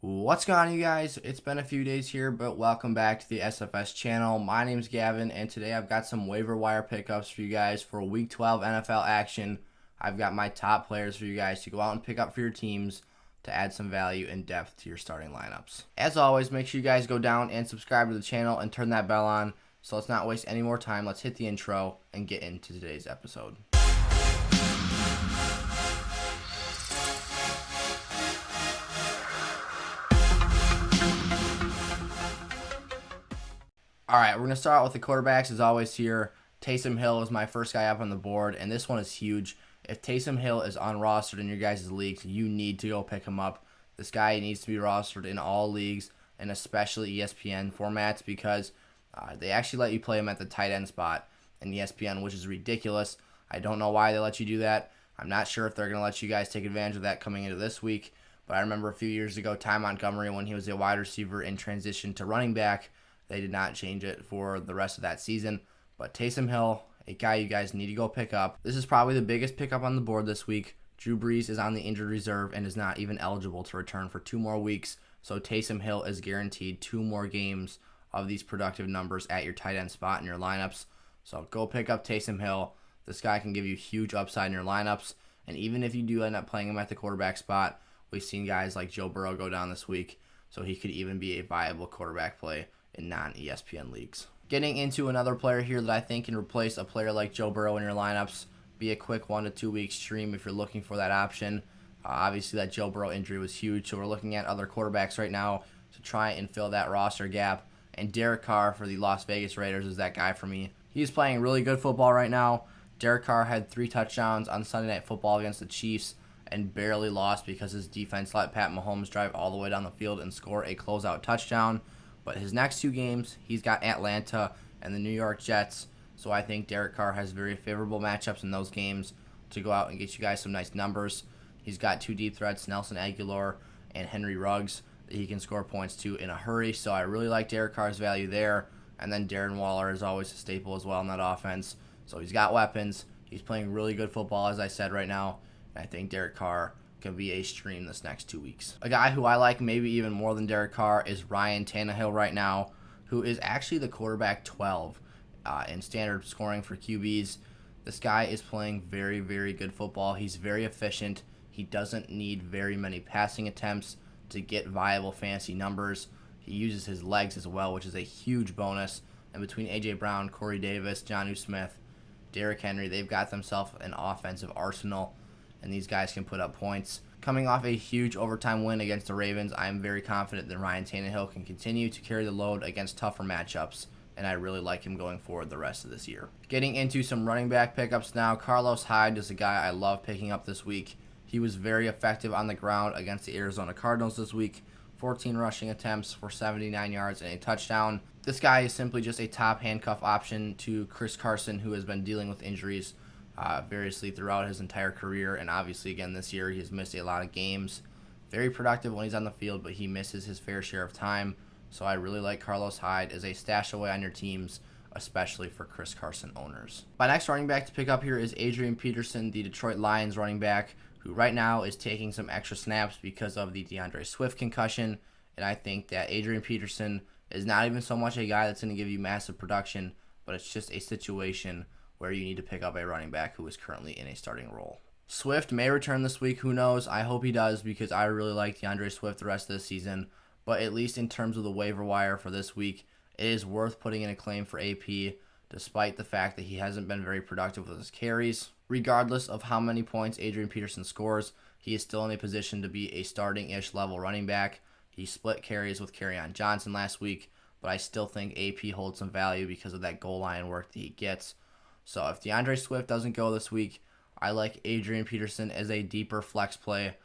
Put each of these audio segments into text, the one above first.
What's going on, you guys? It's been a few days here, but welcome back to the SFS channel. My name's Gavin, and today I've got some waiver wire pickups for you guys for Week 12 NFL action. I've got my top players for you guys to go out and pick up for your teams to add some value and depth to your starting lineups. As always, make sure you guys go down and subscribe to the channel and turn that bell on. So let's not waste any more time. Let's hit the intro and get into today's episode. All right, we're going to start out with the quarterbacks as always here. Taysom Hill is my first guy up on the board, and this one is huge. If Taysom Hill is unrostered in your guys' leagues, you need to go pick him up. This guy needs to be rostered in all leagues, and especially ESPN formats, because they actually let you play him at the tight end spot in ESPN, which is ridiculous. I don't know why they let you do that. I'm not sure if they're going to let you guys take advantage of that coming into this week, but I remember a few years ago, Ty Montgomery, when he was a wide receiver in transition to running back, they did not change it for the rest of that season. But Taysom Hill, a guy you guys need to go pick up. This is probably the biggest pickup on the board this week. Drew Brees is on the injured reserve and is not even eligible to return for 2 more weeks. So Taysom Hill is guaranteed 2 more games of these productive numbers at your tight end spot in your lineups. So go pick up Taysom Hill. This guy can give you huge upside in your lineups. And even if you do end up playing him at the quarterback spot, we've seen guys like Joe Burrow go down this week. So he could even be a viable quarterback play in non-ESPN leagues. Getting into another player here that I think can replace a player like Joe Burrow in your lineups, be a quick 1 to 2 week stream if you're looking for that option. Obviously, that Joe Burrow injury was huge, so we're looking at other quarterbacks right now to try and fill that roster gap. And Derek Carr for the Las Vegas Raiders is that guy for me. He's playing really good football right now. Derek Carr had 3 touchdowns on Sunday Night Football against the Chiefs and barely lost because his defense let Pat Mahomes drive all the way down the field and score a closeout touchdown. But his next 2 games, he's got Atlanta and the New York Jets. So I think Derek Carr has very favorable matchups in those games to go out and get you guys some nice numbers. He's got 2 deep threats, Nelson Agholor and Henry Ruggs, that he can score points to in a hurry. So I really like Derek Carr's value there. And then Darren Waller is always a staple as well in that offense. So he's got weapons. He's playing really good football, as I said right now. And I think Derek Carr can be a stream this next 2 weeks. A guy who I like maybe even more than Derek Carr is Ryan Tannehill right now, who is actually the quarterback 12 in standard scoring for QBs. This guy is playing very, very good football. He's very efficient. He doesn't need very many passing attempts to get viable fantasy numbers. He uses his legs as well, which is a huge bonus. And between A.J. Brown, Corey Davis, Jonnu Smith, Derrick Henry, they've got themselves an offensive arsenal, and these guys can put up points. Coming off a huge overtime win against the Ravens, I am very confident that Ryan Tannehill can continue to carry the load against tougher matchups, and I really like him going forward the rest of this year. Getting into some running back pickups now, Hyde is a guy I love picking up this week. He was very effective on the ground against the Arizona Cardinals this week. 14 rushing attempts for 79 yards and a touchdown. This guy is simply just a top handcuff option to Chris Carson, who has been dealing with injuries variously throughout his entire career, and obviously again this year he has missed a lot of games. Very productive when he's on the field, but he misses his fair share of time. So I really like Hyde as a stash away on your teams, especially for Chris Carson owners. My next running back to pick up here is Adrian Peterson, the Detroit Lions running back, who right now is taking some extra snaps because of the DeAndre Swift concussion. And I think that Adrian Peterson is not even so much a guy that's going to give you massive production, but it's just a situation where you need to pick up a running back who is currently in a starting role. Swift may return this week. Who knows? I hope he does, because I really like DeAndre Swift the rest of the season. But at least in terms of the waiver wire for this week, it is worth putting in a claim for AP, despite the fact that he hasn't been very productive with his carries. Regardless of how many points Adrian Peterson scores, he is still in a position to be a starting-ish level running back. He split carries with Kerryon Johnson last week, but I still think AP holds some value because of that goal line work that he gets. So if DeAndre Swift doesn't go this week, I like Adrian Peterson as a deeper flex play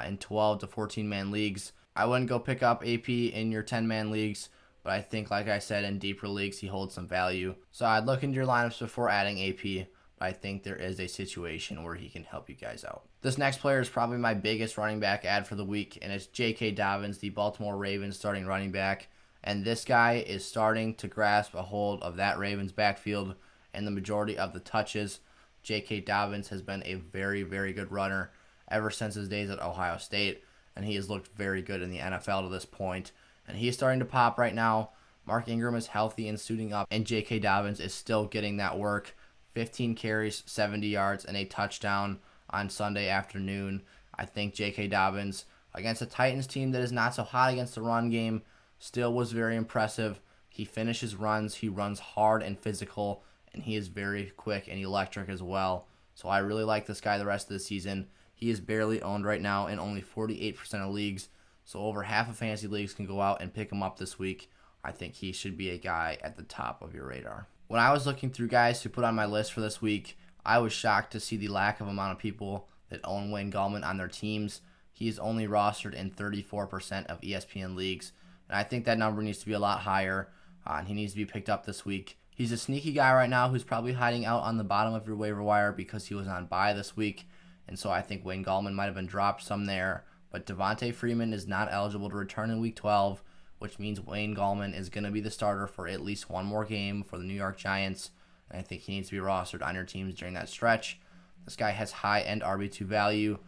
in 12 to 14-man leagues. I wouldn't go pick up AP in your 10-man leagues, but I think, like I said, in deeper leagues, he holds some value. So I'd look into your lineups before adding AP, but I think there is a situation where he can help you guys out. This next player is probably my biggest running back ad for the week, and it's J.K. Dobbins, the Baltimore Ravens starting running back. And this guy is starting to grasp a hold of that Ravens backfield and the majority of the touches. J.K. Dobbins has been a very, very good runner ever since his days at Ohio State. and he has looked very good in the NFL to this point. And he is starting to pop right now. Mark Ingram is healthy and suiting up, and J.K. Dobbins is still getting that work. 15 carries, 70 yards, and a touchdown on Sunday afternoon. I think J.K. Dobbins, against a Titans team that is not so hot against the run game, still was very impressive. He finishes runs, he runs hard and physical, and he is very quick and electric as well. So I really like this guy the rest of the season. He is barely owned right now in only 48% of leagues, so over half of fantasy leagues can go out and pick him up this week. I think he should be a guy at the top of your radar. When I was looking through guys to put on my list for this week, I was shocked to see the lack of amount of people that own Wayne Gallman on their teams. He is only rostered in 34% of ESPN leagues, and I think that number needs to be a lot higher, and he needs to be picked up this week. He's a sneaky guy right now who's probably hiding out on the bottom of your waiver wire because he was on bye this week, and so I think Wayne Gallman might have been dropped some there, but Devontae Freeman is not eligible to return in Week 12, which means Wayne Gallman is going to be the starter for at least one more game for the New York Giants, and I think he needs to be rostered on your teams during that stretch. This guy has high-end RB2 value.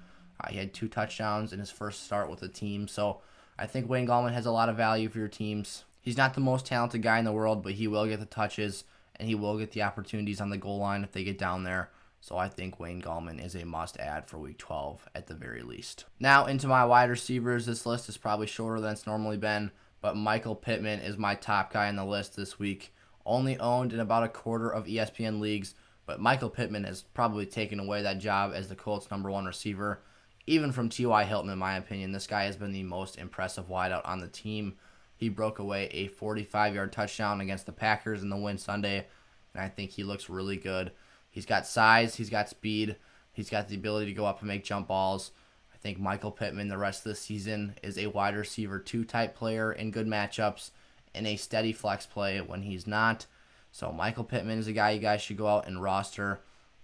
He had 2 touchdowns in his first start with the team, so I think Wayne Gallman has a lot of value for your teams. He's not the most talented guy in the world, but he will get the touches, and he will get the opportunities on the goal line if they get down there. So I think Wayne Gallman is a must-add for Week 12 at the very least. Now into my wide receivers. This list is probably shorter than it's normally been, but Michael Pittman is my top guy on the list this week. Only owned in about a quarter of ESPN leagues, but Michael Pittman has probably taken away that job as the Colts' #1 receiver. Even from T.Y. Hilton, in my opinion, this guy has been the most impressive wideout on the team. He broke away a 45-yard touchdown against the Packers in the win Sunday, and I think he looks really good. He's got size, he's got speed, he's got the ability to go up and make jump balls. I think Michael Pittman the rest of the season is a wide receiver 2 type player in good matchups and a steady flex play when he's not. So Michael Pittman is a guy you guys should go out and roster.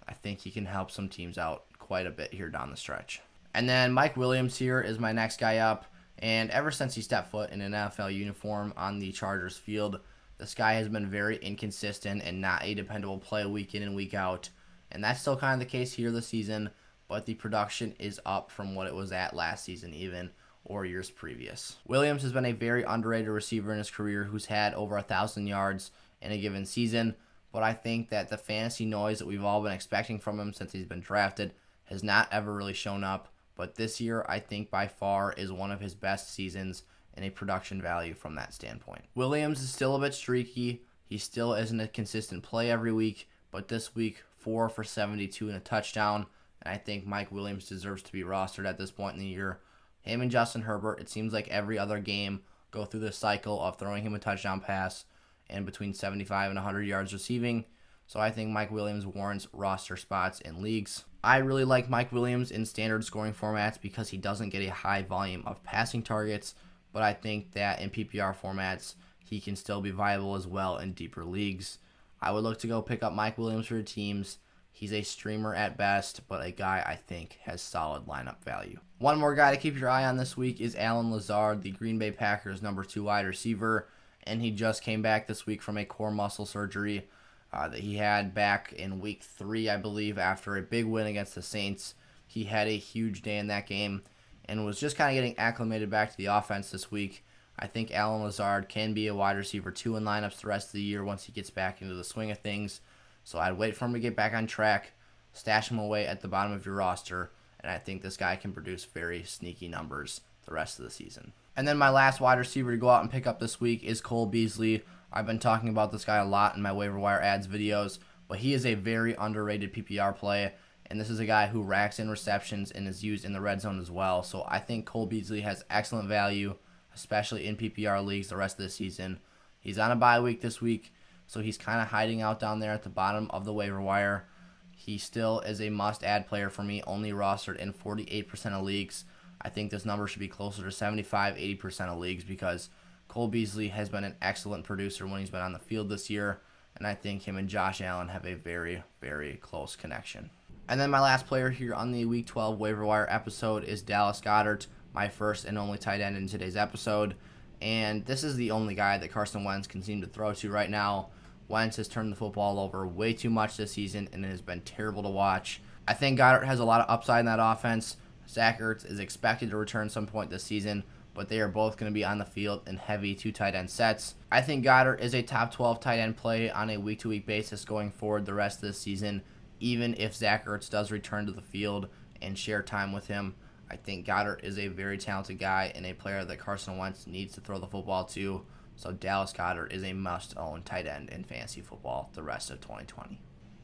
I think he can help some teams out quite a bit here down the stretch. And then Mike Williams here is my next guy up. And ever since he stepped foot in an NFL uniform on the Chargers field, this guy has been very inconsistent and not a dependable play week in and week out. And that's still kind of the case here this season, but the production is up from what it was at last season even, or years previous. Williams has been a very underrated receiver in his career who's had over 1,000 yards in a given season, but I think that the fantasy noise that we've all been expecting from him since he's been drafted has not ever really shown up. But this year, I think by far is one of his best seasons in a production value from that standpoint. Williams is still a bit streaky. He still isn't a consistent play every week, but this week, 4 for 72 and a touchdown. And I think Mike Williams deserves to be rostered at this point in the year. Him and Justin Herbert, it seems like every other game go through the cycle of throwing him a touchdown pass and between 75 and 100 yards receiving. So I think Mike Williams warrants roster spots in leagues. I really like Mike Williams in standard scoring formats because he doesn't get a high volume of passing targets, but I think that in PPR formats, he can still be viable as well in deeper leagues. I would look to go pick up Mike Williams for your teams. He's a streamer at best, but a guy I think has solid lineup value. One more guy to keep your eye on this week is Allen Lazard, the Green Bay Packers #2 wide receiver, and he just came back this week from a core muscle surgery that he had back in week 3, I believe, after a big win against the Saints. He had a huge day in that game and was just kind of getting acclimated back to the offense this week. I think Allen Lazard can be a wide receiver 2 in lineups the rest of the year once he gets back into the swing of things. So I'd wait for him to get back on track, stash him away at the bottom of your roster, and I think this guy can produce very sneaky numbers the rest of the season. And then my last wide receiver to go out and pick up this week is Cole Beasley. I've been talking about this guy a lot in my waiver wire ads videos, but he is a very underrated PPR play, and this is a guy who racks in receptions and is used in the red zone as well. So I think Cole Beasley has excellent value, especially in PPR leagues the rest of the season. He's on a bye week this week, so he's kind of hiding out down there at the bottom of the waiver wire. He still is a must-add player for me, only rostered in 48% of leagues. I think this number should be closer to 75-80% of leagues because Cole Beasley has been an excellent producer when he's been on the field this year, and I think him and Josh Allen have a very, very close connection. And then my last player here on the Week 12 waiver wire episode is Dallas Goedert, my first and only tight end in today's episode, and this is the only guy that Carson Wentz can seem to throw to right now. Wentz has turned the football over way too much this season, and it has been terrible to watch. I think Goedert has a lot of upside in that offense, Zach Ertz is expected to return some point this season, but they are both going to be on the field in heavy 2 tight end sets. I think Goedert is a top 12 tight end play on a week-to-week basis going forward the rest of the season, even if Zach Ertz does return to the field and share time with him. I think Goedert is a very talented guy and a player that Carson Wentz needs to throw the football to, so Dallas Goedert is a must-own tight end in fantasy football the rest of 2020.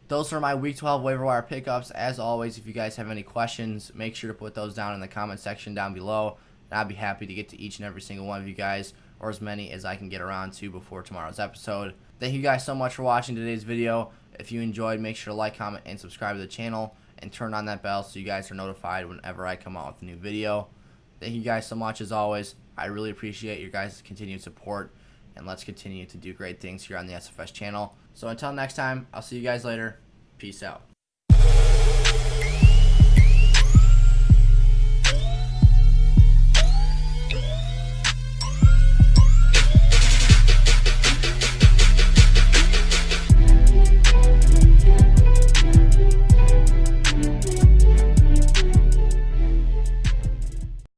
Those are my Week 12 waiver wire pickups. As always, if you guys have any questions, make sure to put those down in the comment section down below. And I'll be happy to get to each and every single one of you guys, or as many as I can get around to before tomorrow's episode. Thank you guys so much for watching today's video. If you enjoyed, make sure to like, comment, and subscribe to the channel, and turn on that bell so you guys are notified whenever I come out with a new video. Thank you guys so much as always. I really appreciate your guys' continued support, and let's continue to do great things here on the SFS channel. So until next time, I'll see you guys later. Peace out.